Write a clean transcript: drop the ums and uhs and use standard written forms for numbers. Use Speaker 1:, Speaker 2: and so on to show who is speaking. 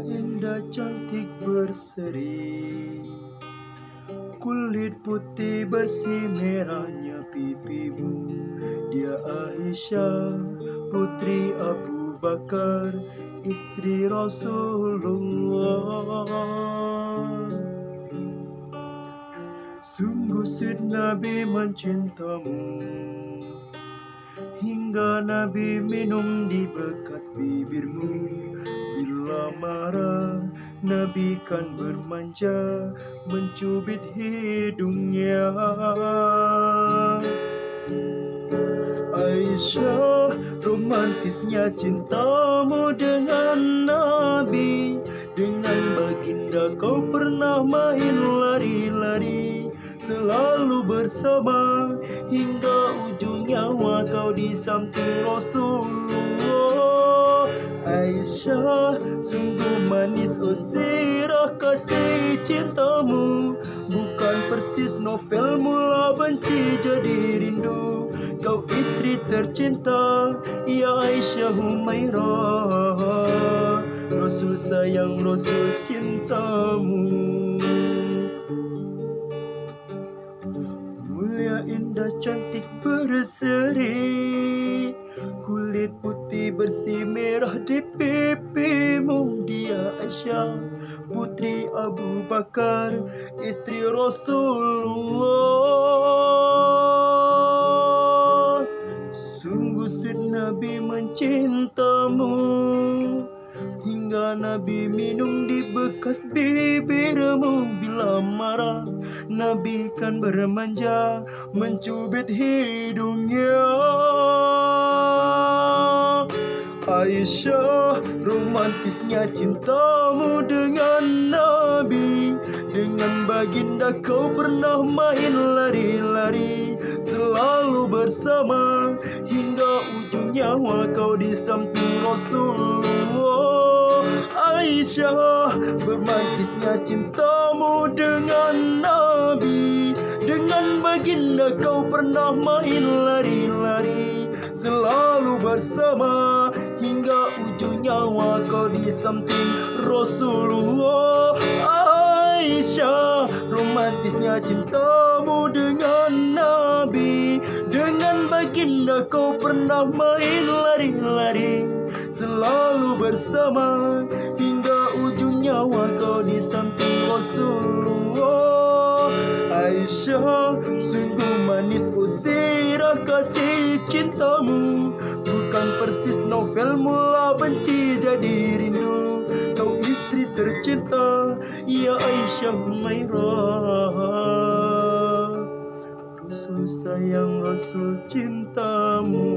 Speaker 1: indah cantik berseri, kulit putih bersih merahnya pipimu. Dia Aisyah, putri Abu Bakar, istri Rasulullah. Sungguh sweet Nabi mencintamu, hingga Nabi minum di bekas bibirmu. Bila marah, Nabi kan bermanja, mencubit hidungnya. Aisyah, romantisnya cintamu dengan Nabi. Dengan baginda kau pernah main lari-lari, selalu bersama hingga ujung nyawa kau di samping Rasulullah. Aisyah, sungguh manis sirah kasih cintamu, bukan persis novel mula benci jadi rindu. Kau istri tercinta, ya Aisyah Humairah, Rasul sayang, Rasul cintamu. Mulia, indah, cantik berseri, kulit putih bersih merah di pipimu. Dia Aisyah, putri Abu Bakar, istri Rasulullah. Sungguh sweet Nabi mencintamu, hingga Nabi minum di bekas bibirmu. Bila marah, Nabi kan bermanja, mencubit hidungnya. Aisyah, romantisnya cintamu dengan Nabi. Dengan baginda kau pernah main lari-lari, selalu bersama hingga ujung nyawa kau di samping Rasulullah. Aisyah, romantisnya cintamu dengan Nabi. Dengan baginda kau pernah main lari-lari, selalu bersama hingga ujung nyawa kau di samping Rasulullah. Aisyah, romantisnya cintamu dengan Nabi. Dengan baginda kau pernah main lari-lari, selalu bersama hingga ujung nyawa kau di samping Rasulullah. Aisyah, sungguh manis sirah kasih cintamu, bukan persis novel mula benci jadi rindu. Kau istri tercinta, ya Aisyah Humairah, Rasul sayang, Rasul cintamu.